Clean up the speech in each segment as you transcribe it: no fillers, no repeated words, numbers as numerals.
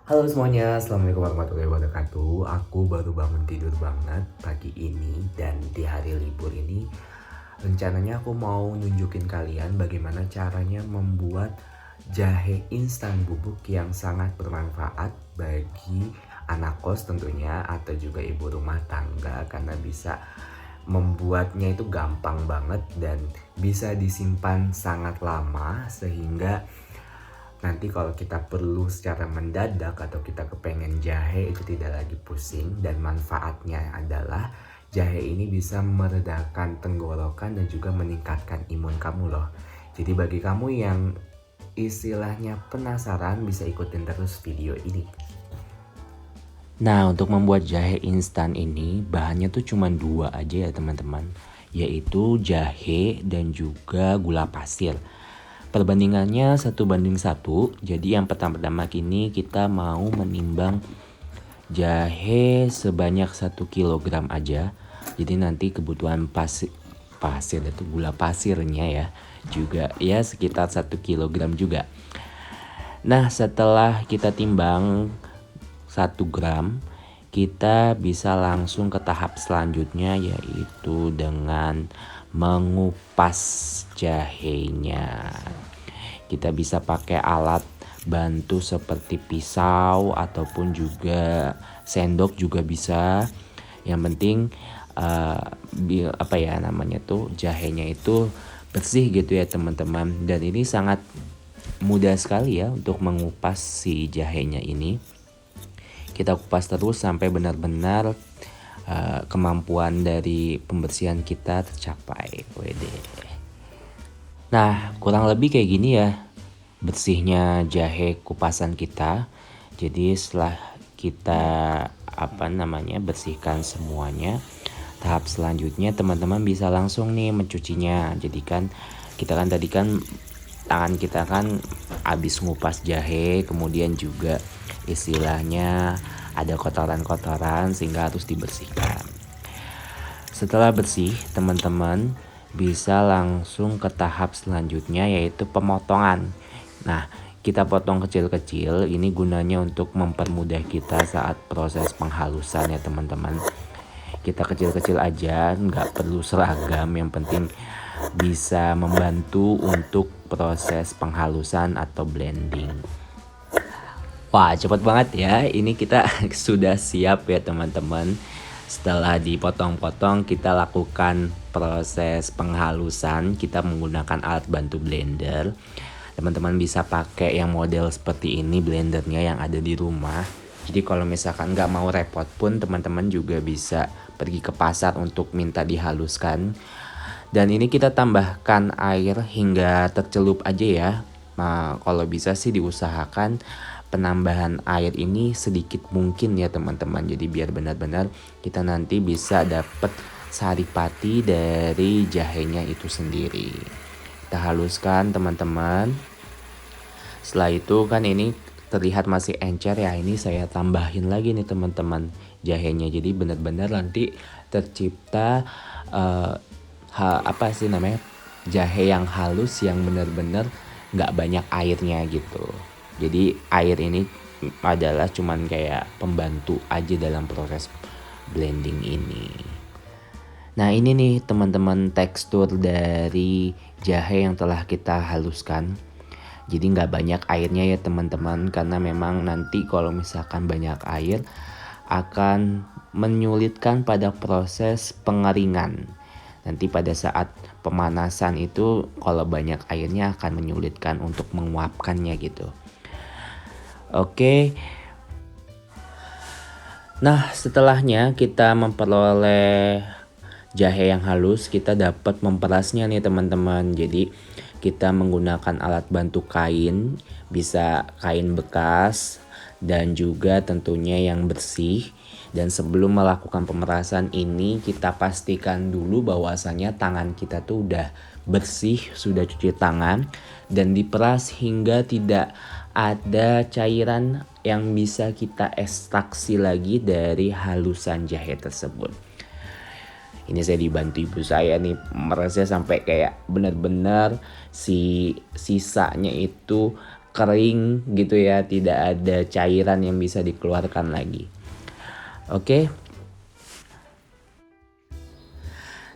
Halo semuanya, Assalamualaikum warahmatullahi wabarakatuh. Aku baru bangun tidur banget pagi ini dan di hari libur ini rencananya aku mau nunjukin kalian bagaimana caranya membuat jahe instan bubuk yang sangat bermanfaat bagi anak kos tentunya atau juga ibu rumah tangga karena bisa membuatnya itu gampang banget dan bisa disimpan sangat lama sehingga nanti kalau kita perlu secara mendadak atau kita kepengen jahe itu tidak lagi pusing. Dan manfaatnya adalah jahe ini bisa meredakan tenggorokan dan juga meningkatkan imun kamu loh. Jadi bagi kamu yang istilahnya penasaran bisa ikutin terus video ini. Nah, untuk membuat jahe instan ini bahannya tuh cuma dua aja ya teman-teman, yaitu jahe dan juga gula pasir. Perbandingannya 1:1, jadi yang pertama-tama kini kita mau menimbang jahe sebanyak 1 kilogram aja. Jadi nanti kebutuhan pasir itu gula pasirnya ya juga ya sekitar 1 kilogram juga. Nah, setelah kita timbang 1 gram, kita bisa langsung ke tahap selanjutnya yaitu dengan mengupas jahenya. Kita bisa pakai alat bantu seperti pisau ataupun juga sendok juga bisa. Yang penting jahenya itu bersih gitu ya teman-teman. Dan ini sangat mudah sekali ya untuk mengupas si jahenya ini. Kita kupas terus sampai benar-benar kemampuan dari pembersihan kita tercapai. Wede. Nah, kurang lebih kayak gini ya bersihnya jahe kupasan kita. Jadi setelah kita bersihkan semuanya, tahap selanjutnya teman-teman bisa langsung nih mencucinya. Jadi kan kita kan tadi kan tangan kita kan habis ngupas jahe, kemudian juga istilahnya ada kotoran-kotoran sehingga harus dibersihkan. Setelah bersih, teman-teman bisa langsung ke tahap selanjutnya yaitu pemotongan. Nah, kita potong kecil-kecil, ini gunanya untuk mempermudah kita saat proses penghalusan ya teman-teman. Kita kecil-kecil aja, nggak perlu seragam, yang penting bisa membantu untuk proses penghalusan atau blending. Wah, cepet banget ya. Ini kita sudah siap ya teman-teman. Setelah dipotong-potong, kita lakukan proses penghalusan. Kita menggunakan alat bantu blender. Teman-teman bisa pakai yang model seperti ini blendernya yang ada di rumah. Jadi kalau misalkan nggak mau repot pun, teman-teman juga bisa pergi ke pasar untuk minta dihaluskan. Dan ini kita tambahkan air hingga tercelup aja ya. Nah, kalau bisa sih diusahakan penambahan air ini sedikit mungkin ya teman-teman. Jadi biar benar-benar kita nanti bisa dapat saripati dari jahenya itu sendiri. Kita haluskan teman-teman. Setelah itu kan ini terlihat masih encer ya. Ini saya tambahin lagi nih teman-teman jahenya. Jadi benar-benar nanti tercipta jahe yang halus yang benar-benar nggak banyak airnya gitu. Jadi air ini adalah cuman kayak pembantu aja dalam proses blending ini. Nah, ini nih teman-teman tekstur dari jahe yang telah kita haluskan. Jadi nggak banyak airnya ya teman-teman, karena memang nanti kalau misalkan banyak air akan menyulitkan pada proses pengeringan. Nanti pada saat pemanasan itu kalau banyak airnya akan menyulitkan untuk menguapkannya gitu. Oke. Nah, setelahnya kita memperoleh jahe yang halus, kita dapat memperasnya nih teman-teman. Jadi kita menggunakan alat bantu kain, bisa kain bekas dan juga tentunya yang bersih. Dan sebelum melakukan pemerasan ini, kita pastikan dulu bahwasannya tangan kita tuh udah bersih, sudah cuci tangan dan diperas hingga tidak ada cairan yang bisa kita ekstraksi lagi dari halusan jahe tersebut. Ini saya dibantu ibu saya nih, merasnya sampai kayak benar-benar si sisanya itu kering gitu ya, tidak ada cairan yang bisa dikeluarkan lagi. Oke.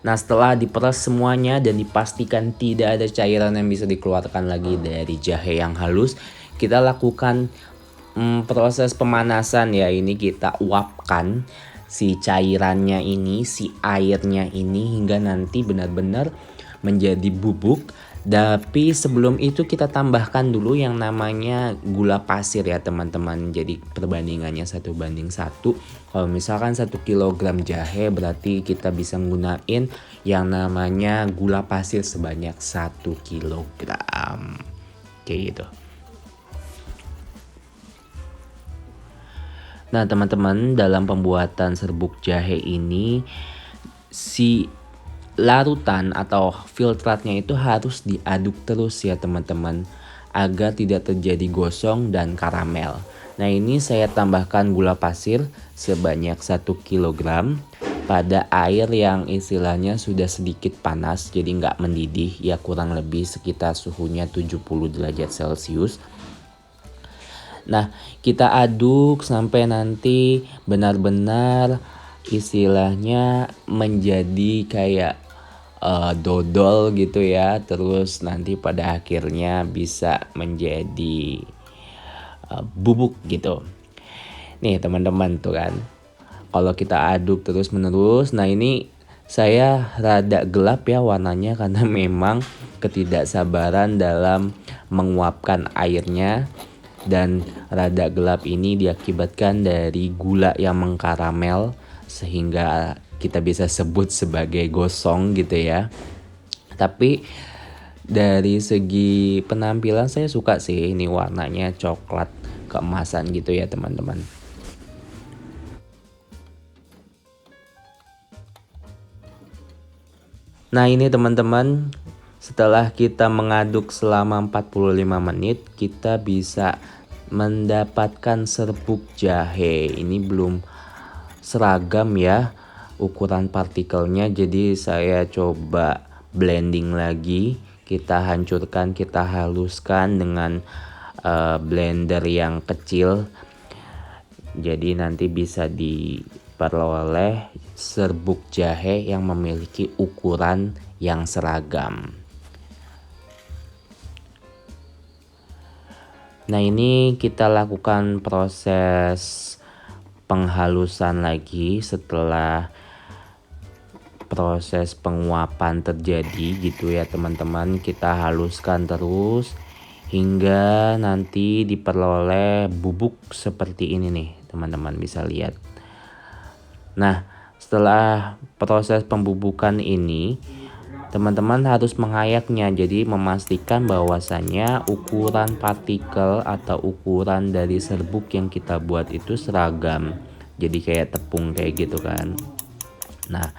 Nah, setelah diperas semuanya dan dipastikan tidak ada cairan yang bisa dikeluarkan lagi dari jahe yang halus, kita lakukan proses pemanasan ya. Ini kita uapkan si cairannya ini, si airnya ini hingga nanti benar-benar menjadi bubuk. Tapi sebelum itu kita tambahkan dulu yang namanya gula pasir ya teman-teman. Jadi perbandingannya 1:1. Kalau misalkan 1 kilogram jahe berarti kita bisa gunain yang namanya gula pasir sebanyak 1 kilogram. Kayak gitu. Nah teman-teman, dalam pembuatan serbuk jahe ini si larutan atau filtratnya itu harus diaduk terus ya teman-teman, agar tidak terjadi gosong dan karamel. Nah ini saya tambahkan gula pasir sebanyak 1 kilogram pada air yang istilahnya sudah sedikit panas, jadi nggak mendidih ya, kurang lebih sekitar suhunya 70 derajat Celcius. Nah kita aduk sampai nanti benar-benar istilahnya menjadi kayak dodol gitu ya, terus nanti pada akhirnya bisa menjadi bubuk gitu. Nih teman-teman tuh kan, kalau kita aduk terus menerus, nah ini saya rada gelap ya warnanya karena memang ketidaksabaran dalam menguapkan airnya, dan rada gelap ini diakibatkan dari gula yang mengkaramel sehingga kita bisa sebut sebagai gosong gitu ya. Tapi dari segi penampilan saya suka sih ini warnanya coklat keemasan gitu ya teman-teman. Nah ini teman-teman, setelah kita mengaduk selama 45 menit kita bisa mendapatkan serbuk jahe. Ini belum seragam ya ukuran partikelnya, jadi saya coba blending lagi. Kita hancurkan, kita haluskan dengan blender yang kecil, jadi nanti bisa diperoleh serbuk jahe yang memiliki ukuran yang seragam. Nah ini kita lakukan proses penghalusan lagi setelah proses penguapan terjadi gitu ya teman-teman. Kita haluskan terus hingga nanti diperoleh bubuk seperti ini nih teman-teman, bisa lihat. Nah setelah proses pembubukan ini teman-teman harus mengayaknya, jadi memastikan bahwasannya ukuran partikel atau ukuran dari serbuk yang kita buat itu seragam, jadi kayak tepung kayak gitu kan. Nah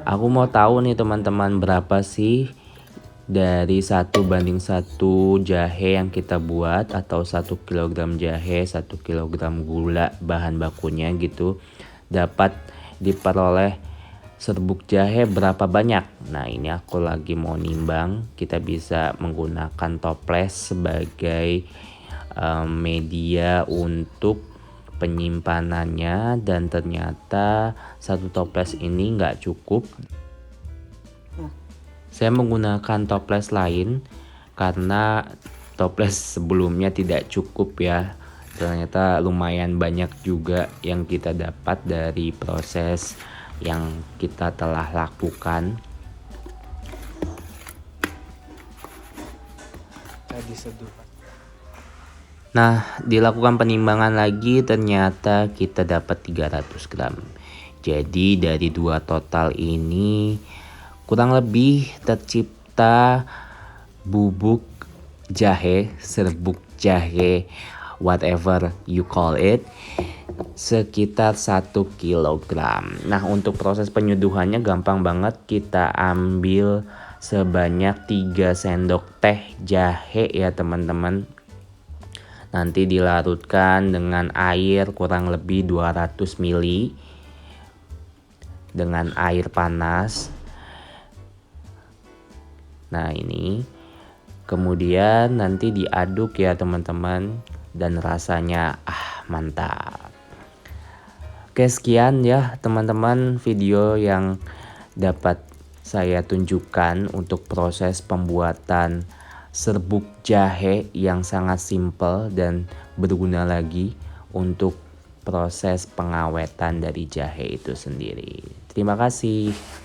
aku mau tahu nih teman-teman, berapa sih dari 1:1 jahe yang kita buat, atau 1 kilogram jahe 1 kilogram gula bahan bakunya gitu, dapat diperoleh serbuk jahe berapa banyak. Nah ini aku lagi mau nimbang. Kita bisa menggunakan toples sebagai media untuk penyimpanannya, dan ternyata 1 toples ini nggak cukup. Saya menggunakan toples lain karena toples sebelumnya tidak cukup ya. Ternyata lumayan banyak juga yang kita dapat dari proses yang kita telah lakukan. Nah dilakukan penimbangan lagi, ternyata kita dapat 300 gram. Jadi dari 2 total ini kurang lebih tercipta bubuk jahe, serbuk jahe, whatever you call it, sekitar 1 kilogram. Nah untuk proses penyeduhannya gampang banget. Kita ambil sebanyak 3 sendok teh jahe ya teman-teman. Nanti dilarutkan dengan air kurang lebih 200 ml dengan air panas. Nah ini Kemudian nanti diaduk ya teman-teman, dan rasanya mantap. Oke, sekian ya teman-teman video yang dapat saya tunjukkan untuk proses pembuatan serbuk jahe yang sangat simple dan berguna lagi untuk proses pengawetan dari jahe itu sendiri. Terima kasih.